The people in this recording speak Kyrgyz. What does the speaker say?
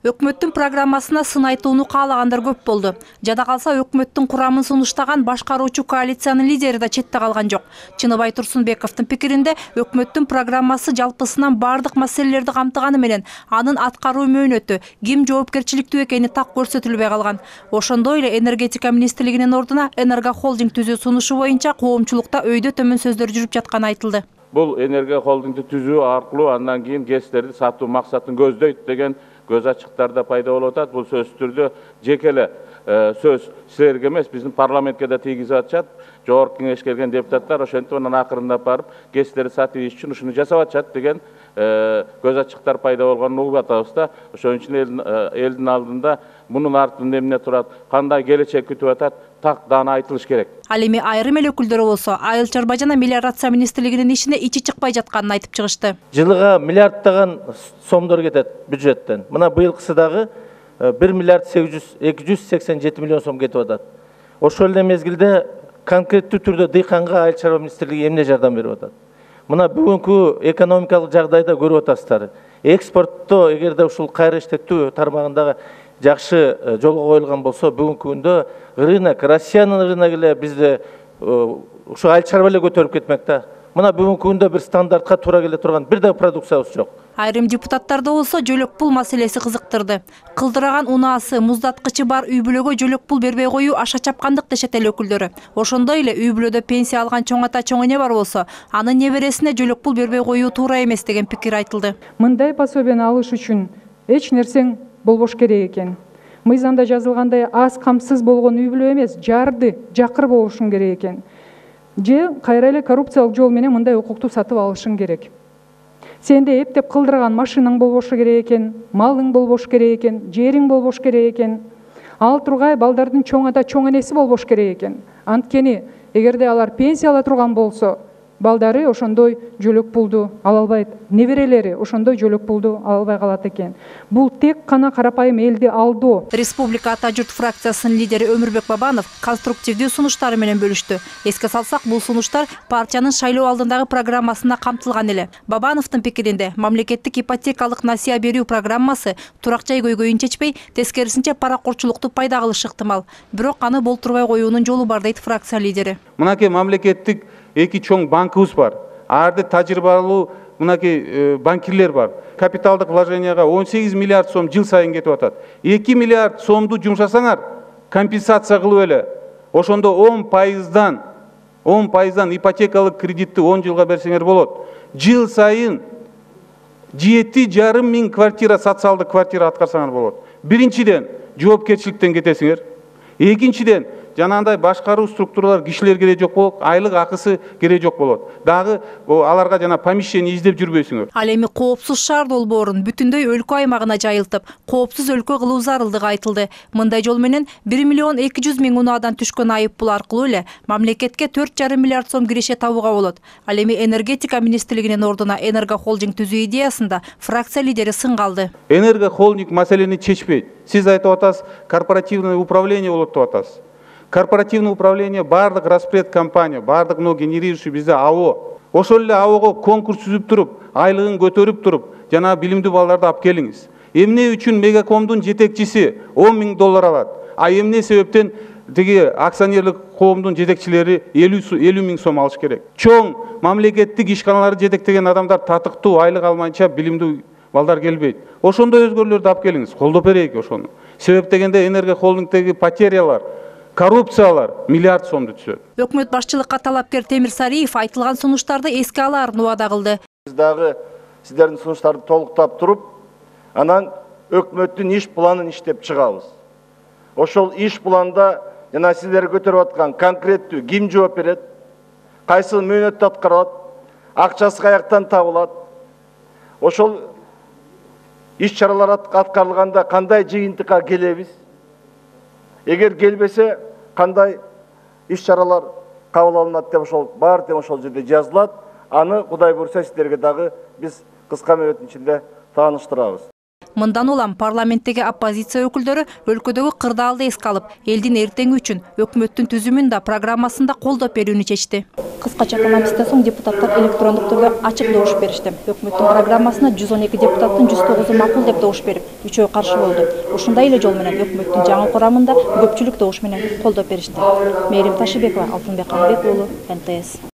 Өкмөттүн программасына сын айтууну каалагандар көп болду. Жада калса өкмөттүн курамын сунуштаган башкаруучу коалициянын лидери да четте калган жок. Чыныбай Турсунбековдун пикиринде өкмөттүн программасы жалпысынан бардык маселелерди камтыганы менен анын аткаруу мөөнөтү ким жоопкерчиликтүү экени так көрсөтүлбөй калган. Ошондой эле энергетика министрлигинин ордуна энергохолдинг түзүү сунушу боюнча коомчулукта өйдө төмөн сөздөр жүрүп жатканы айтылды. Бул энергохолдингди түзүү аркылуу андан кийин гэстерди сатуу максатын көздөйт деген көз ачыктарда пайда болуп атат. Бул сөзсүз түрдө жеке эле сөз силерге эмес, биздин парламентке да тийгизип атышат. Жогорку кеңешке келген депутаттар ошентип анан акырындап барып гэстерди сатып иш үчүн ушуну жасап атышат деген көз ачыктар пайда болгонун угуп атабыз да. Ошон үчүн элдин алдында мунун артында эмне турат, кандай келечек күтүп атат, так даана айтылыш керек. Ал эми айрым эл өкүлдөрү болсо Айыл чарба жана мелиорация министрлигинин ишине ичи чыкпай жатканын айтып чыгышты. Жылыга миллиарддаган сомдор кетет бюджеттен. Мына быйылкысы дагы 1 миллиард 287 миллион сом кетип атат. Ошол эле мезгилде конкреттүү түрдө дыйканга Айыл чарба министрлиги эмне жардам берип атат? Мына бүгүнкү экономикалык жагдайда көрүп атасыздар. Экспортто эгерде ушул кайра иштетүү тармагындагы жакшы жолго коюлган болсо, бүгүнкү күндө рынок, Россиянын рыногу эле бизде ушу айыл чарба эле көтөрүп кетмек да. Мына бүгүнкү күндө бир стандартка туура келе турган бир да продукциябыз жок. Айрым депутаттарды болсо жөлөк пул маселеси кызыктырды. Кылдыраган унаасы, муздаткычы бар үй-бүлөгө жөлөк пул бербей коюу аша чапкандык дешет эл өкүлдөрү. Ошондой эле үй-бүлөдө пенсия алган чоң ата чоң эне бар болсо, анын небересине жөлөк пул бербей коюу туура эмес деген пикир айтылды. Мындай пособияны алыш үчүн эч нерсең болбош керек экен. Мыйзамда жазылгандай аз камсыз болгон үй-бүлө эмес, жарды, жакыр болушун керек экен. Же кайра эле коррупциялык жол менен мындай укукту сатып алышың керек. Сенде эптеп кылдырган машинаң болбошу керек экен, малың болбош керек экен, жериң болбош керек экен. Ал тургай балдардын чоң ата чоң энеси болбош керек экен. Анткени эгерде алар пенсия ала турган болсо, балдары ошондой жөлөк пулду ала албайт, неберелери ошондой жөлөк пулду ала албай калат экен. Бул тек гана карапайым элди алдоо. Республика Ата журт фракциясынын лидери Өмүрбек Бабанов конструктивдүү сунуштары менен бөлүштү. Эске салсак, бул сунуштар партиянын шайлоо алдындагы программасына камтылган эле. Бабановдун пикиринде, мамлекеттик ипотекалык насыя берүү программасы турак жай көйгөйүн чечпей, тескерисинче паракурчулукту пайда кылышы ыктымал. Бирок аны болтурбай коюунун жолу бар дейт фракция лидери. Мынакей мамлекеттик эки чоң банкыбыз бар. Арды тажрыйбалуу мынакей банкирлер бар. Капиталдык вложенияга 18 миллиард сом жыл сайын кетип атат. 2 миллиард сомду жумшасаңар, компенсация кылып эле. Ошондо 10% ипотекалык кредитти 10 жылга берсеңер болот. Жыл сайын 7,5 миң квартира, социалдык квартира аткарсаңар болот. Биринчиден жоопкерчиликтен кетесиңер. Экинчиден жанагындай башкаруу структуралар кишилер керек жок болот, айлык акысы керек жок болот. Дагы аларга жана помещение издеп жүрбөйсүңөр. Ал эми коопсуз шаар долбоорун бүтүндөй өлкө аймагына жайылтып, коопсуз өлкө кылуу зарылдыгы айтылды. Мындай жол менен 1 миллион 200 миң унаадан түшкөн айып пул аркылуу эле мамлекетке 4,5 миллиард сом киреше табууга болот. Ал эми энергетика министрлигинин ордуна энергохолдинг түзүү идеясында фракция лидери сын калды. Энергохолдинг маселени чечпейт. Сиз айтып атасыз, корпоративное управление болот деп атасыз. Корпоративное управление бардык распред компания, бардык генерирующий бизде АО. Ошол эле АОго конкурс түзүп туруп, айлыгын көтөрүп туруп, жана билимдүү балдарды алып келиңиз. Эмне үчүн Мегакомдун жетекчиси 10 миң доллар алат? А эмне себептен тиги акционерлик коомдун жетекчилери 50 миң сом алыш керек? Чоң мамлекеттик ишканаларды жетектеген адамдар татыктуу айлык алмайынча билимдүү балдар келбейт. Ошондой өзгөрүүлөрдү алып келиңиз, колдоп берейик ошону. Себеп дегенде энергохолдингдеги потерялар, коррупциялар миллиард сомду түшөт. Өкмөт башчылыкка талапкер Темир Сариев айтылган сунуштарды эске алаарын убада кылды. Биз дагы сиздердин сунуштарды толуктап туруп, анан өкмөттүн иш планын иштеп чыгабыз. Ошол иш планда жана сиздер көтөрүп аткан конкреттүү ким жооп берет, кайсы мөөнөттө аткарылат, акчасы каяктан табылат, ошол иш чаралар аткарылганда кандай жыйынтыкка келебиз, эгер келбесе кандай иш чаралар кабыл алынат деп ошол бар деп ошол жерде жазылат. Аны Кудай буйрса сиздерге дагы биз кыска мөөнөттүн ичинде тааныштырабыз. Мындан улам парламенттеги оппозиция өкүлдөрү өлкөдөгү кырдаалды эске алып, элдин эртеңи үчүн өкмөттүн түзүмүн да программасын да колдоп берүүнү чечти. Кыскача коммунисттен соң депутаттар электрондук түрдө ачык добуш беришти. Өкмөттүн программасына 112 депутаттын 109 макул деп добуш берип, 3 каршы болду. Ушундай эле жол менен өкмөттүн жаңы курамында көпчүлүк добуш менен колдоп беришти. Мээрим Ташыбекова, Алтынбек Каныбек уулу, НТС.